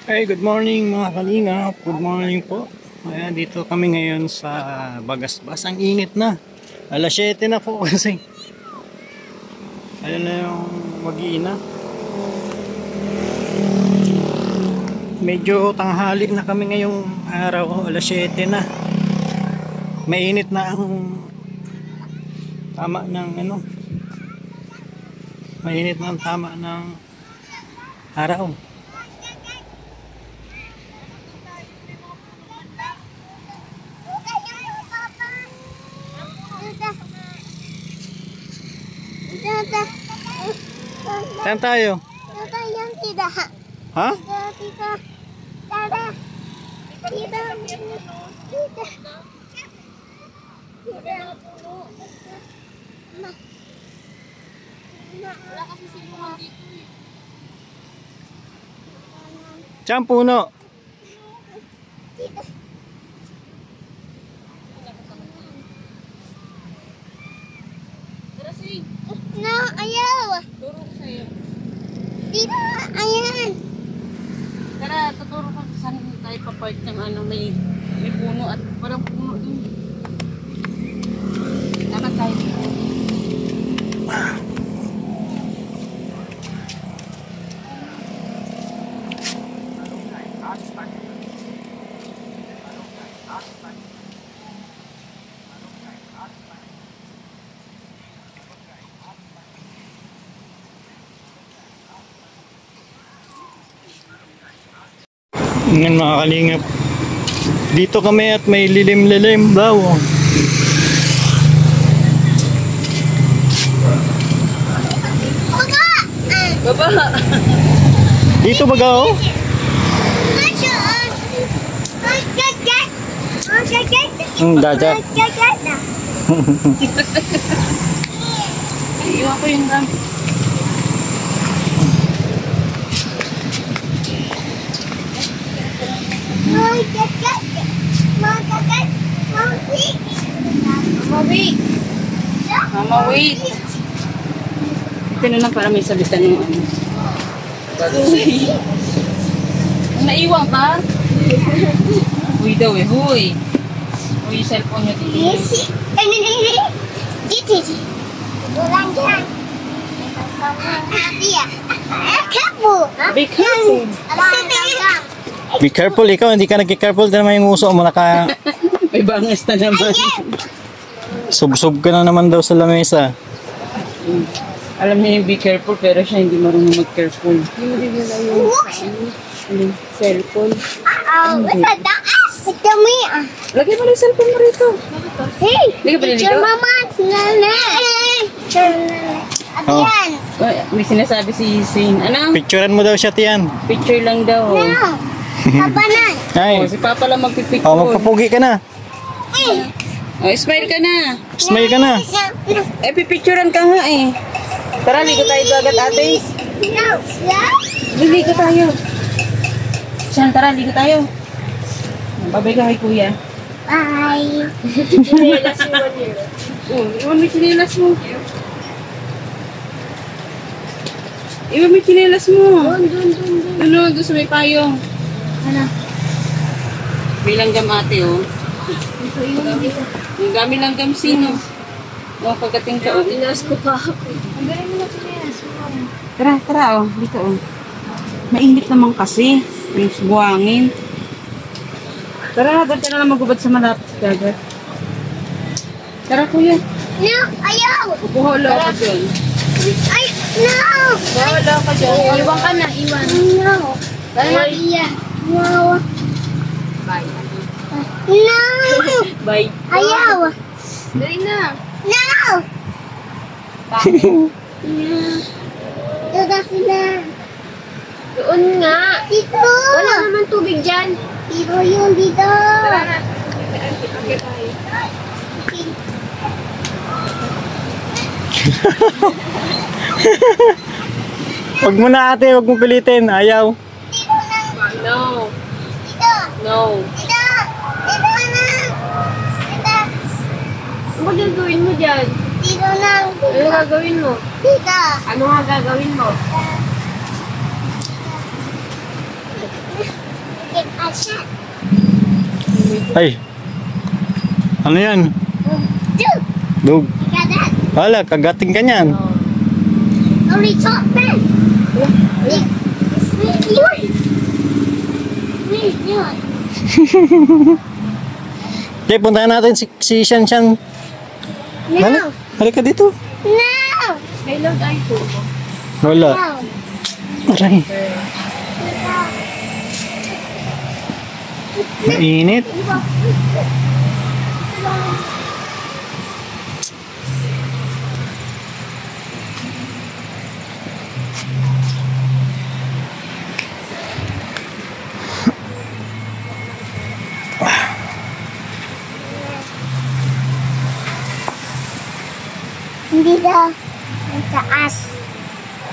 Hey, good morning mga kalingap. Good morning po. Ayan, dito kami ngayon sa Bagasbas. Ang init na. Alas 7 na po kasi. Ayun na yung mag-iina. Medyo tanghali na kami ngayong araw. Alas 7 na. Mainit na ang tama ng ano. Mainit na ang tama ng araw. Saan tayo? Ha? Saan puno? No, ayaw. Turo ko sa'yo. Dito, ayan. Tara, tuturo ko saan tayo pa-park ng ano, may puno at parang puno dun. Dapat tayo dito. Ngayon mga kalingap, dito kami at may lilim-lilim daw. Baba! Dito baga oh? Dagat. Iwan ko yung gamit. Mama, wait. Ito na lang para may sabitan ng ano. Uy! Naiwan ka? Uy daw eh, huy. Uy, cellphone nyo dito. Be careful. Be careful, ikaw hindi ka nag-careful na naman yung uso mo, May bangas na naman. subsob ka na naman daw sa lamesa. Alam niya yung be careful pero siya hindi marunong mag-careful. Hindi mo din nila yung cellphone. Lagay mo na yung cellphone mo rito. Hey, Hindi ka ba nalito? picture mama. Oh. May sinasabi si Zane. Ano? Picturean mo daw siya, Tian. Picture lang daw. No, kabanan. Ay, Oh, si Papa lang magpipicture. oh, magpapugi ka na. Oh, smile ka na. Smile ka na. Eh, pipicturean ka nga eh. Tara, ligo tayo dagat ate. Ligo tayo. Siyan, tara, ligo tayo. Babay ka kay kuya. Bye. Oh, iwan mo yung chinelas mo. Iwan mo yung chinelas mo. Ano, doon sa may payong. Ano? May langgam ate, oh. Ito yung dito. Yung dami langgam sino. Oh, pagdating ka, oh. Pinas ko pa ako. Ang galing mo na pinas. Tara, tara, oh. Dito, oh. Mainit naman kasi. May buhangin. Tara, doon ka na lang magubad sa malapit sa dagat. Tara, kuya. No, ayaw. Buhala ka dyan. Ay, no. Buhala ka dyan. Iwan ka na, iwan. No. Bye. No. Bye. No. Bye. Ayaw. Dali na. No. No. Doon sila. Doon nga. Dito. Wala naman tubig dyan. Dito yun, dito. Tara na. Okay, bye. Wag mo na ate, wag mo pilitin. Ayaw. No. Dito. No. Dito. Dito na. Dito. Ano gagawin mo dyan? Dito na. Ano gagawin mo? Dito. Ano nga gagawin mo? Ay. Ano yan? Dude, Dug. you got that? Wala, kagating ka niyan. Only top man. Wait, yun. Okay, puntahan natin si Shan Shan. No. Halika dito. No. May load ay po. Wala. No. Aray. Mainit. Hindi daw. Ang taas.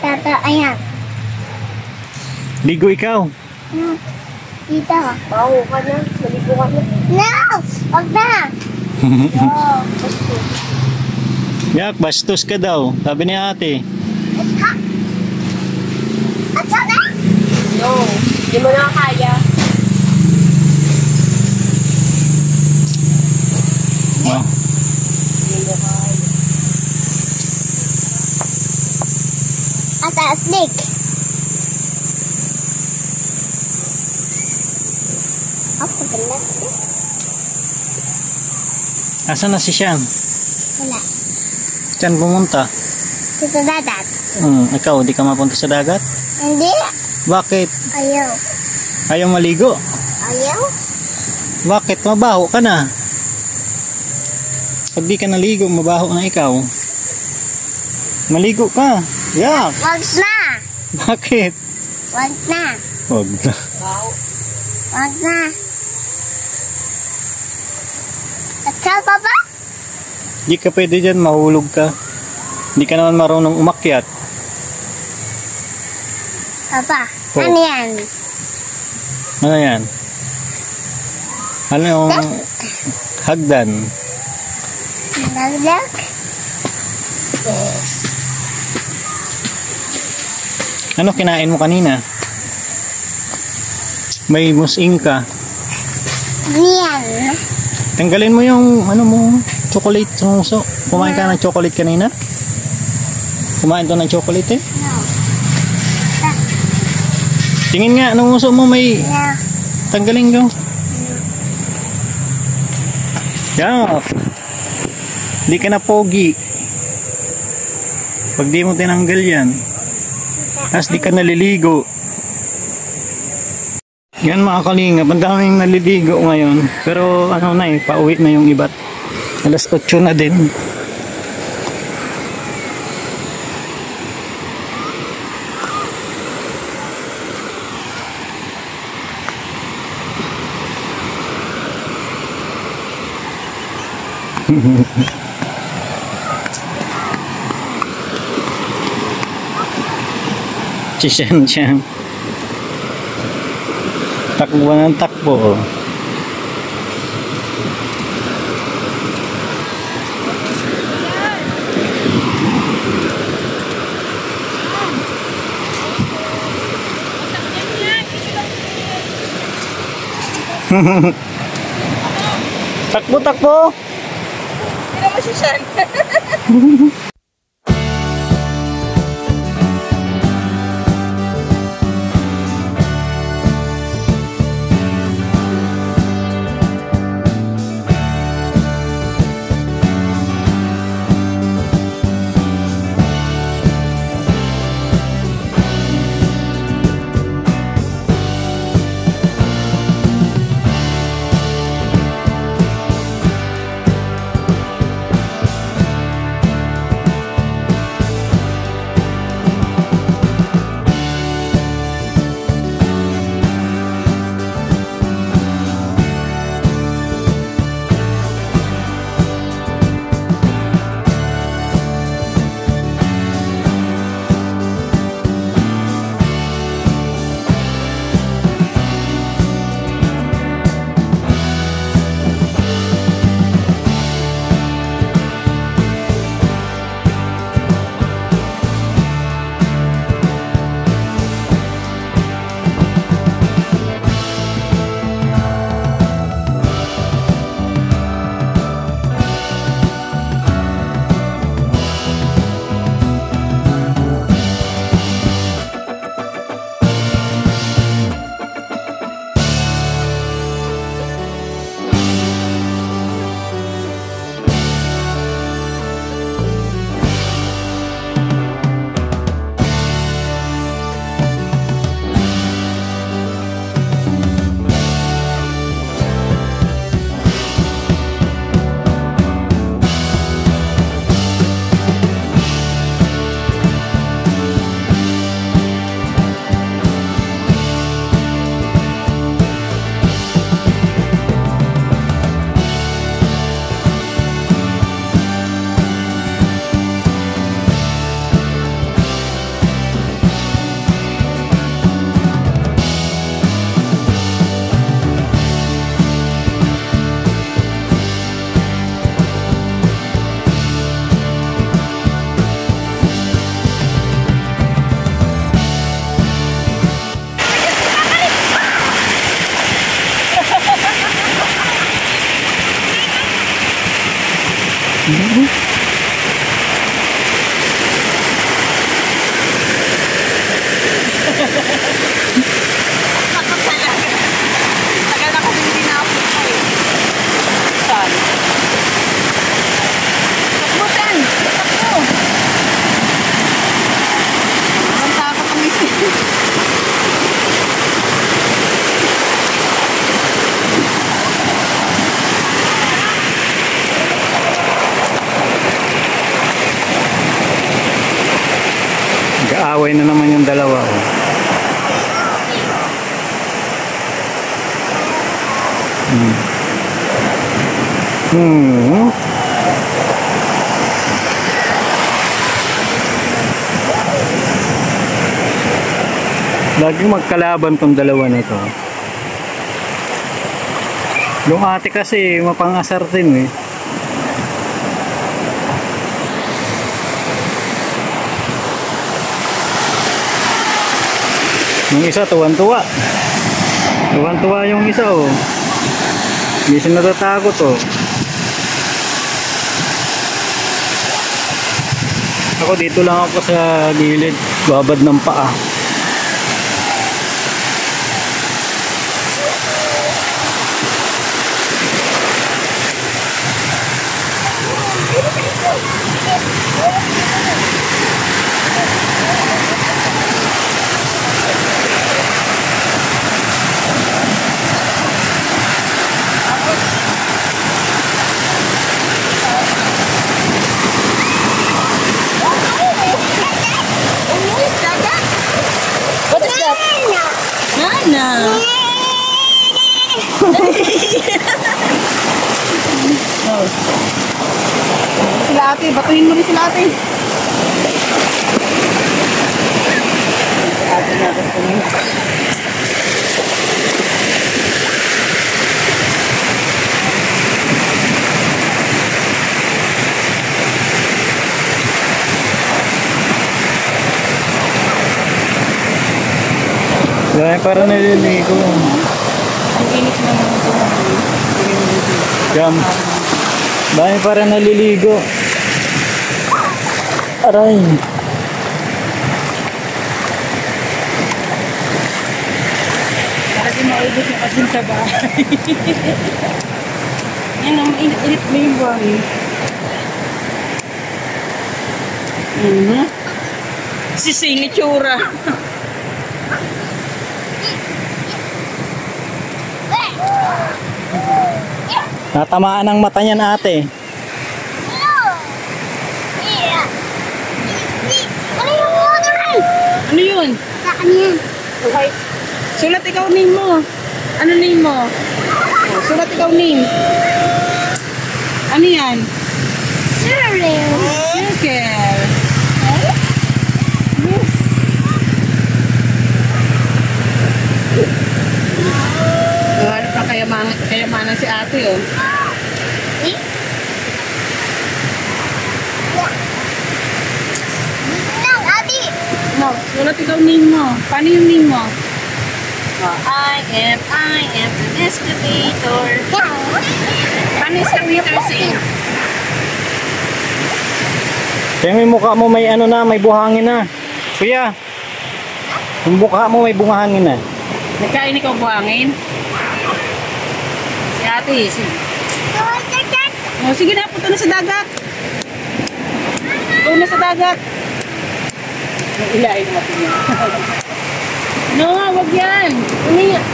Tata, ayan. Ligo ikaw. Dito. Baho ka na. Maligo ka na. No! Wag na! No. Yak, bastos ka daw. Sabi ni ate. At saka? No. Hindi mo na kaya. Oh. At taas, Nick. Ako, galas. Asan na si Shan? Wala. Saan pumunta? Dito dadat. Ikaw, di ka mapunta sa dagat? Hindi. Bakit? Ayaw. Ayaw maligo? Ayaw? Bakit? Mabaho ka na. Pag di ka naligo, mabaho na ikaw. Maligo ka. Yak! Wag na. Bakit? Wag na. Wag na. Wag na. At saka ba? Di ka pwede dyan, mahulog ka. Di ka naman marunong umakyat. Papa, Oh. ano yan? Ano yan? Ano yung hagdan? Naglag? Ano kinain mo kanina? May musing ka. Yan. Tanggalin mo yung ano mo, chocolate sa nguso. Kumain ka ng chocolate kanina? Kumain to ng chocolate eh? No. Tingin nga, nung nguso mo may No. tanggalin ko. Yak! Di ka na pogi. Pag di mo tinanggal yan, as di ka naliligo. Yan mga kalingap, ang daming naliligo ngayon. Pero ano na eh, pauwi na yung iba't. Alas 8 na din. Si Shan Shan. Takbo ng takbo. Oh. Takbo, takbo. Hindi naman si Shan. nag-aaway na naman yung dalawa. Oh. Laging magkalaban tong dalawa na to. Yung ate kasi mapang-asar din eh. Yung isa tuwan-tuwa. Tuwan-tuwa yung isa oh. Hindi siya natatakot oh. Ako dito lang ako sa gilid, babad ng paa. What is that? Nana. Oh. Sila ate, batuhin mo rin sila ate. Ate na ako tumingin. Dahil para naliligo. Ang init naman ito. Jam. Dahil para naliligo. Aray. Para di maubos yung asin sa bahay. Yan ang init-init na yung bahay. Sising itsura. Natamaan ang mata niyan ate. Ano yun? Okay. Sulat ikaw name mo. Ano name mo? Oh, sulat ikaw name. Ano yan? Circle. Ano pa kayamanan si ate oh. No, sulat ikaw name mo. Paano yung name mo? Oh, I am an excavator. Paano excavator say? Kaya may mukha mo may ano na, may buhangin na. Kuya, yung mukha mo may buhangin na. Nagkain ikaw buhangin? Si ate, oh, sige na, punta na sa dagat. Go na sa dagat. Ilain natin yan. No, wag yan. Umiyak.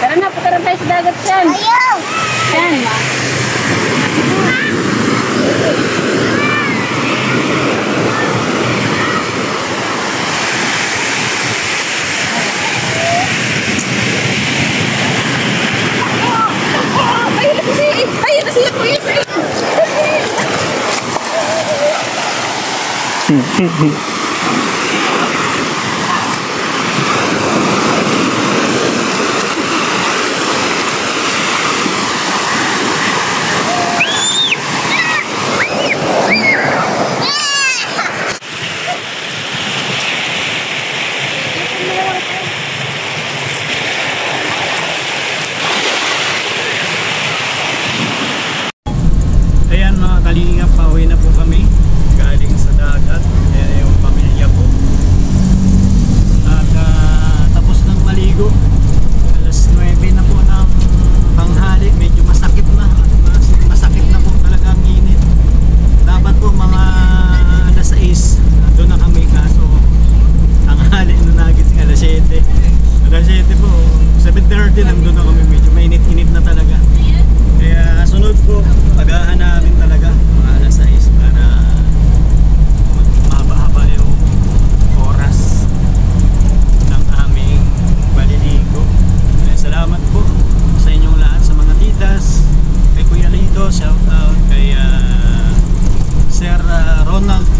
Tara na, punta na tayo sa dagat yan. Ayaw! Yan. Ayun na siya, kuya. Ayan mga kalingap, pauwi na po kami galing sa dagat. Ayan yung Ronald.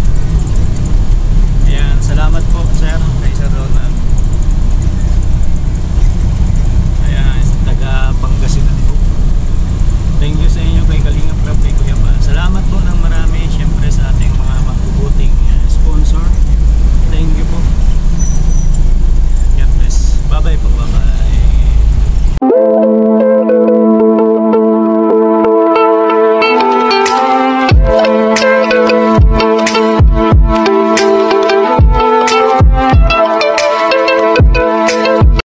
Ayan, salamat po sir kay Sir Ronald. Ayan, taga Pangasinan po. Thank you sa inyo kay Kalingap Prab